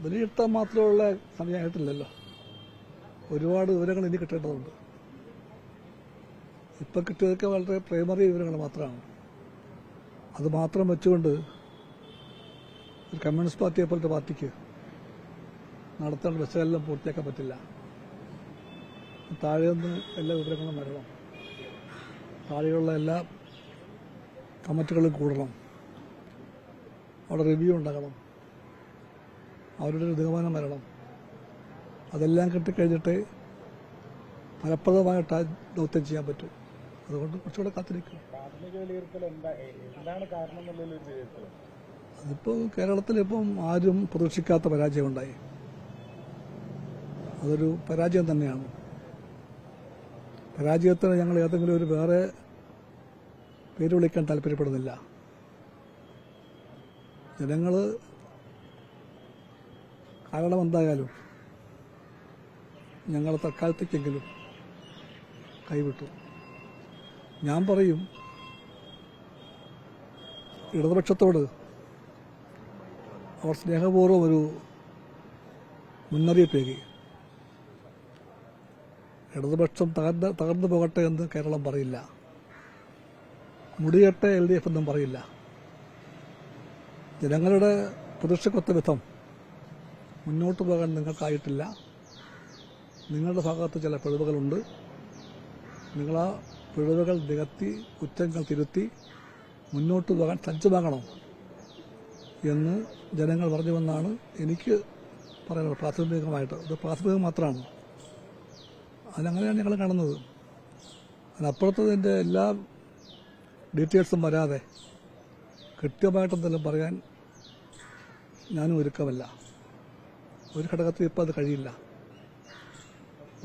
വിലയിരുത്താൻ മാത്രമുള്ള സമയമായിട്ടില്ലല്ലോ. ഒരുപാട് വിവരങ്ങൾ ഇനി കിട്ടേണ്ടതുണ്ട്. ഇപ്പം കിട്ടിയതൊക്കെ വളരെ പ്രൈമറി വിവരങ്ങൾ മാത്രമാണ്. അത് മാത്രം വെച്ചുകൊണ്ട് ഒരു കമ്മ്യൂണിസ്റ്റ് പാർട്ടിയെ പോലത്തെ പാർട്ടിക്ക് നടത്തേണ്ട വിശകലനം പൂർത്തിയാക്കാൻ പറ്റില്ല. താഴെ നിന്ന് എല്ലാ വിവരങ്ങളും വരണം. താഴെയുള്ള എല്ലാ കമ്മിറ്റികളും കൂടണം. അവിടെ റിവ്യൂ ഉണ്ടാകണം. അവരുടെ ഒരു തീരുമാനം വരണം. അതെല്ലാം കിട്ടിക്കഴിഞ്ഞിട്ട് ഫലപ്രദമായിട്ട് ആ ദൗത്യം ചെയ്യാൻ പറ്റും. അതുകൊണ്ട് കുറച്ചുകൂടെ കാത്തിരിക്കും. അതിപ്പോൾ കേരളത്തിലിപ്പം ആരും പ്രതീക്ഷിക്കാത്ത പരാജയമുണ്ടായി. അതൊരു പരാജയം തന്നെയാണ്. പരാജയത്തിന് ഞങ്ങൾ ഏതെങ്കിലും ഒരു വേറെ പേര് വിളിക്കാൻ താല്പര്യപ്പെടുന്നില്ല. ജനങ്ങൾ കാരണമെന്തായാലും ഞങ്ങൾ തൽക്കാലത്തേക്കെങ്കിലും കൈവിട്ടു. ഞാൻ പറയും, ഇടതുപക്ഷത്തോട് അവർ സ്നേഹപൂർവ്വം ഒരു മുന്നറിയിപ്പേകി. ഇടതുപക്ഷം തകർന്നു പോകട്ടെ എന്ന് കേരളം പറയില്ല. മുടിയട്ടെ LDF എന്നും പറയില്ല. ജനങ്ങളുടെ പ്രതീക്ഷക്കൊത്ത വിധം മുന്നോട്ട് പോകാൻ നിങ്ങൾക്കായിട്ടില്ല. നിങ്ങളുടെ ഭാഗത്ത് ചില പിഴവുകളുണ്ട്. നിങ്ങളാ പിഴവുകൾ നികത്തി കുറ്റങ്ങൾ തിരുത്തി മുന്നോട്ട് പോകാൻ സജ്ജമാകണം എന്ന് ജനങ്ങൾ പറഞ്ഞുവെന്നാണ് എനിക്ക് പറയുന്നത്. പ്രാഥമികമായിട്ട് ഇത് പ്രാഥമികം മാത്രമാണ്. അതിനങ്ങനെയാണ് ഞങ്ങൾ കാണുന്നത്. അതിനപ്പുറത്തതിൻ്റെ എല്ലാ ഡീറ്റെയിൽസും വരാതെ കൃത്യമായിട്ടെന്തെങ്കിലും പറയാൻ ഞാനും ഒരുക്കമല്ല. ഒരു ഘടകത്തിൽ ഇപ്പോൾ അത് കഴിയില്ല.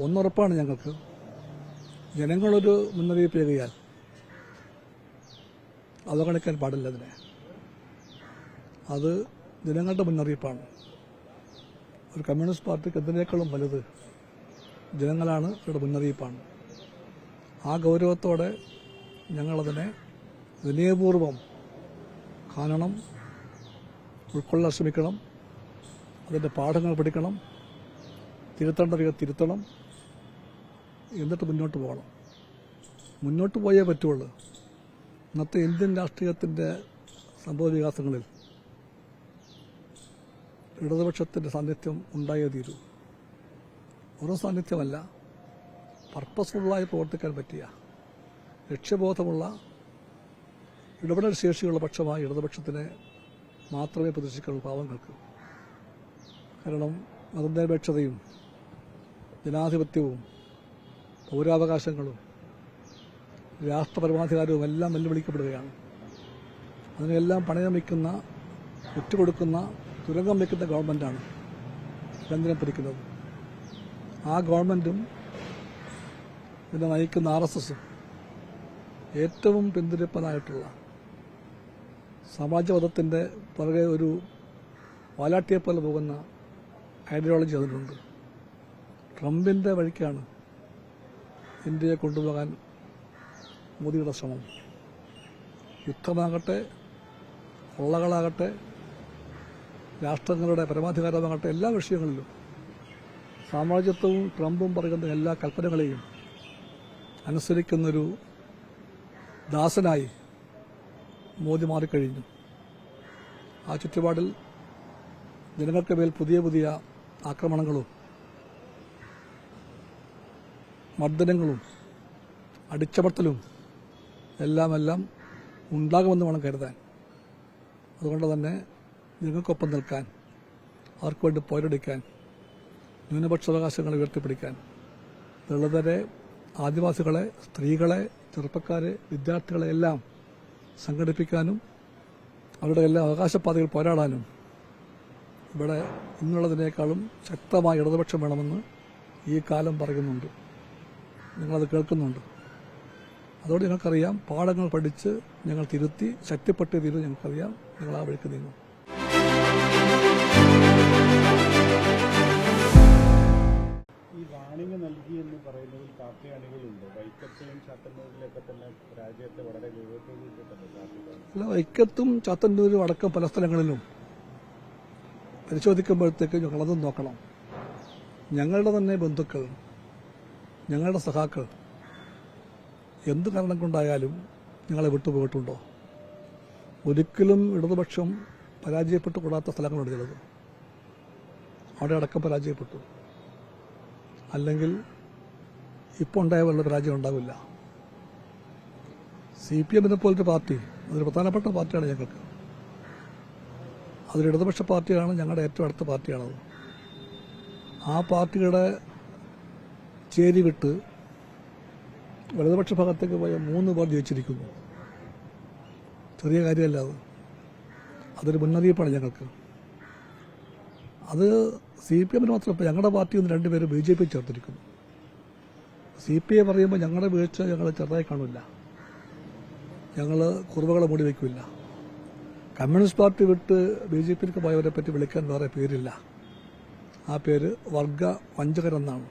ഒന്നുറപ്പാണ് ഞങ്ങൾക്ക്, ജനങ്ങളൊരു മുന്നറിയിപ്പ് ചെയ്യുകയാൽ അവഗണിക്കാൻ പാടില്ല. അതിനെ അത് ജനങ്ങളുടെ മുന്നറിയിപ്പാണ്. ഒരു കമ്മ്യൂണിസ്റ്റ് പാർട്ടിക്ക് എന്തിനേക്കാളും വലുത് ജനങ്ങളാണ്, അവരുടെ മുന്നറിയിപ്പാണ്. ആ ഗൗരവത്തോടെ ഞങ്ങളതിനെ വിനയപൂർവ്വം കാണണം, ഉൾക്കൊള്ളാൻ ശ്രമിക്കണം, അതിൻ്റെ പാഠങ്ങൾ പഠിക്കണം, തിരുത്തേണ്ടവയെ തിരുത്തണം, എന്നിട്ട് മുന്നോട്ട് പോകണം. മുന്നോട്ട് പോയേ പറ്റുള്ളൂ. ഇന്നത്തെ ഇന്ത്യൻ രാഷ്ട്രീയത്തിൻ്റെ സംഭവവികാസങ്ങളിൽ ഇടതുപക്ഷത്തിൻ്റെ സാന്നിധ്യം ഉണ്ടായേ തീരൂ. ഓരോ സാന്നിധ്യമല്ല, പർപ്പസ്ഫുള്ളായി പ്രവർത്തിക്കാൻ പറ്റിയ ലക്ഷ്യബോധമുള്ള ഇടപെടൽ ശേഷിയുള്ള പക്ഷമായി ഇടതുപക്ഷത്തിനെ മാത്രമേ പ്രതീക്ഷിക്കുള്ളൂ പാവങ്ങൾക്ക്. കാരണം മതനിരപേക്ഷതയും ജനാധിപത്യവും പൗരാവകാശങ്ങളും രാഷ്ട്രപരമാധികാരവും എല്ലാം വെല്ലുവിളിക്കപ്പെടുകയാണ്. അതിനെല്ലാം പണയം വയ്ക്കുന്ന, വിറ്റുകൊടുക്കുന്ന, തുരങ്കം വയ്ക്കുന്ന ഗവൺമെൻറ്റാണ് കേന്ദ്രം ഭരിക്കുന്നത്. ആ ഗവൺമെൻറ്റും ഇതിനെ നയിക്കുന്ന RSSും ഏറ്റവും പിന്തുണപ്പനായിട്ടുള്ള സമാജവാദത്തിൻ്റെ പുറകെ ഒരു വാലാട്ടിയെപ്പോലെ പോകുന്ന ഐഡിയോളജി അതിനുണ്ട്. ട്രംപിൻ്റെ വഴിക്കാണ് ഇന്ത്യയെ കൊണ്ടുപോകാൻ മോദിയുടെ ശ്രമം. യുദ്ധമാകട്ടെ, കൊള്ളകളാകട്ടെ, രാഷ്ട്രങ്ങളുടെ പരമാധികാരമാകട്ടെ, എല്ലാ വിഷയങ്ങളിലും സാമ്രാജ്യത്വവും ട്രംപും പറയുന്ന എല്ലാ കൽപ്പനകളെയും അനുസരിക്കുന്നൊരു ദാസനായി മോദി മാറിക്കഴിഞ്ഞു. ആ ചുറ്റുപാടിൽ ജനങ്ങൾക്ക് മേൽ പുതിയ പുതിയ ആക്രമണങ്ങളും മർദ്ദനങ്ങളും അടിച്ചമർത്തലും എല്ലാം ഉണ്ടാകുമെന്ന് വേണം കരുതാൻ. അതുകൊണ്ട് തന്നെ ജനങ്ങൾക്കൊപ്പം നിൽക്കാൻ, അവർക്ക് വേണ്ടി പോരടിക്കാൻ, ന്യൂനപക്ഷാവകാശങ്ങളെ ഉയർത്തിപ്പിടിക്കാൻ, ദളിതരെ, ആദിവാസികളെ, സ്ത്രീകളെ, ചെറുപ്പക്കാരെ, വിദ്യാർത്ഥികളെ എല്ലാം സംഘടിപ്പിക്കാനും അവരുടെ എല്ലാ അവകാശപാതകൾ പോരാടാനും ഇവിടെ ഇന്നുള്ളതിനേക്കാളും ശക്തമായ ഇടതുപക്ഷം വേണമെന്ന് ഈ കാലം പറയുന്നുണ്ട്. നിങ്ങളത് കേൾക്കുന്നുണ്ട്. അതോടെ ഞങ്ങൾക്കറിയാം, പാഠങ്ങൾ പഠിച്ച് ഞങ്ങൾ തിരുത്തി ശക്തിപ്പെട്ടേ തീരും. ഞങ്ങൾക്കറിയാം, ഞങ്ങൾ ആ വഴിക്ക് നീങ്ങും. ഈ വാണിംഗ് നൽകിയെന്ന് പറയുന്നതിൽ പാർട്ടി അണികളുണ്ട്. വൈക്കത്തും ചാത്തന്നൂരിലൊക്കെ തന്നെ രാജ്യത്തെ വളരെ ഗൗരവത്തോടെ. അല്ല, വൈക്കത്തും ചാത്തന്നൂരും അടക്കം പല സ്ഥലങ്ങളിലും പരിശോധിക്കുമ്പോഴത്തേക്ക് ഞങ്ങളതും നോക്കണം. ഞങ്ങളുടെ തന്നെ ബന്ധുക്കൾ, ഞങ്ങളുടെ സഖാക്കൾ എന്ത് കാരണം കൊണ്ടായാലും ഞങ്ങളെ വിട്ടുപോയിട്ടുണ്ടോ? ഒരിക്കലും ഇടതുപക്ഷം പരാജയപ്പെട്ടു കൂടാത്ത സ്ഥലങ്ങളുണ്ട് ചിലത്. അവിടെ അടക്കം പരാജയപ്പെട്ടു. അല്ലെങ്കിൽ ഇപ്പോൾ ഉണ്ടായ വല്ല പരാജയം ഉണ്ടാവില്ല. CPM പോലൊരു പാർട്ടി അതൊരു പ്രധാനപ്പെട്ട പാർട്ടിയാണ് ഞങ്ങൾക്ക്. അതൊരു ഇടതുപക്ഷ പാർട്ടിയാണ്, ഞങ്ങളുടെ ഏറ്റവും അടുത്ത പാർട്ടിയാണത്. ആ പാർട്ടിയുടെ ചേരി വിട്ട് വലതുപക്ഷ ഭാഗത്തേക്ക് പോയ 3 പേർ ജയിച്ചിരിക്കുന്നു. ചെറിയ കാര്യമല്ല അത്. അതൊരു മുന്നറിയിപ്പാണ് ഞങ്ങൾക്ക്. അത് CPM മാത്രം. ഇപ്പോൾ ഞങ്ങളുടെ പാർട്ടിയിൽ നിന്ന് 2 പേര് BJP ചേർത്തിരിക്കുന്നു. CPI പറയുമ്പോൾ ഞങ്ങളുടെ വീഴ്ച ഞങ്ങൾ ചെറുതായി കാണില്ല, ഞങ്ങൾ കുറവുകളെ മൂടി വയ്ക്കില്ല. കമ്മ്യൂണിസ്റ്റ് പാർട്ടി വിട്ട് BJPയിലേക്ക് പോയവരെ പറ്റി വിളിക്കാൻ വേറെ പേരില്ല. ആ പേര് വർഗ വഞ്ചകരെന്നാണ്.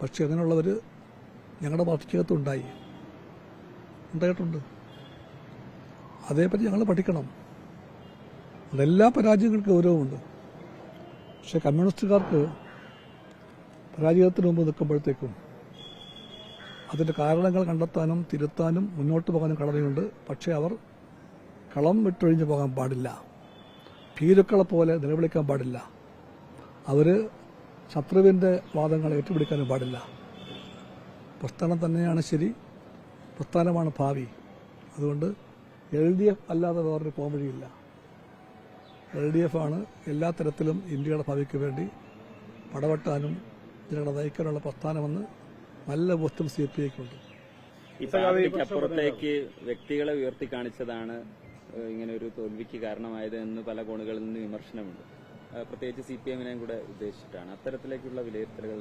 പക്ഷെ അങ്ങനെയുള്ളവർ ഞങ്ങളുടെ പാർട്ടിക്കകത്തും ഉണ്ടായിട്ടുണ്ട്. അതേപ്പറ്റി ഞങ്ങൾ പഠിക്കണം. അതെല്ലാ പരാജയങ്ങൾക്ക് ഗൗരവമുണ്ട്. പക്ഷെ കമ്മ്യൂണിസ്റ്റുകാർക്ക് പരാജയത്തിന് മുമ്പ് നിൽക്കുമ്പോഴത്തേക്കും അതിൻ്റെ കാരണങ്ങൾ കണ്ടെത്താനും തിരുത്താനും മുന്നോട്ട് പോകാനും കടമയുണ്ട്. പക്ഷേ അവർ കളം വിട്ടൊഴിഞ്ഞു പോകാൻ പാടില്ല. ഭീരുക്കളെ പോലെ നിലവിളിക്കാൻ പാടില്ല. അവർ ശത്രുവിൻ്റെ വാദങ്ങൾ ഏറ്റുപിടിക്കാനും പാടില്ല. പ്രസ്ഥാനം തന്നെയാണ് ശരി, പ്രസ്ഥാനമാണ് ഭാവി. അതുകൊണ്ട് LDF അല്ലാതെ വേറൊരു പോംവഴിയില്ല. LDF ആണ് എല്ലാ തരത്തിലും ഇന്ത്യയുടെ ഭാവിക്ക് വേണ്ടി പടവെട്ടാനും ജനങ്ങളെ നയിക്കാനുള്ള പ്രസ്ഥാനമെന്ന് നല്ല ബോധ്യം CPIക്കുണ്ട്. ഈ പാർട്ടിക്ക് അപ്പുറത്തേക്ക് വ്യക്തികളെ ഉയർത്തി കാണിച്ചതാണ് ഇങ്ങനെ ഒരു തോൽവിക്ക് കാരണമായത് എന്ന് പല കോണുകളിൽ നിന്ന് വിമർശനമുണ്ട്. പ്രത്യേകിച്ച് CPM കൂടെ ഉദ്ദേശിച്ചിട്ടാണ് അത്തരത്തിലേക്കുള്ള വിലയിരുത്തലുകൾ.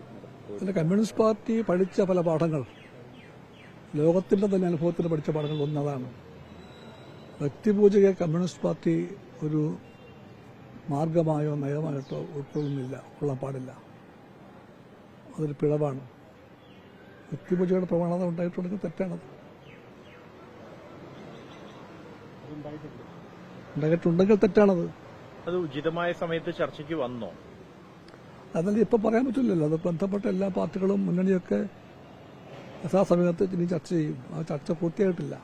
കമ്മ്യൂണിസ്റ്റ് പാർട്ടി പഠിച്ച പല പാഠങ്ങൾ, ലോകത്തിന്റെ തന്നെ അനുഭവത്തിൽ പഠിച്ച പാഠങ്ങൾ ഒന്നതാണ്. വ്യക്തിപൂജയെ കമ്മ്യൂണിസ്റ്റ് പാർട്ടി ഒരു മാർഗമായോ നയമായിട്ടോ ഉൾക്കൊള്ളാൻ പാടില്ല. അതൊരു പിഴവാണ്. വ്യക്തിപൂജയുടെ പ്രവണത ഉണ്ടായിട്ടുണ്ടെങ്കിൽ തെറ്റാണത്. ഉണ്ടായിട്ടുണ്ടെങ്കിൽ തെറ്റാണത്. അത് ഉചിതമായ സമയത്ത് ചർച്ചയ്ക്ക് വന്നോ? അതല്ല ഇപ്പം പറയാൻ പറ്റില്ലല്ലോ. അത് ബന്ധപ്പെട്ട എല്ലാ പാർട്ടികളും മുന്നണിയൊക്കെ യഥാസമയത്ത് ഇനി ചർച്ച ചെയ്യും. ആ ചർച്ച പൂർത്തിയായിട്ടില്ല.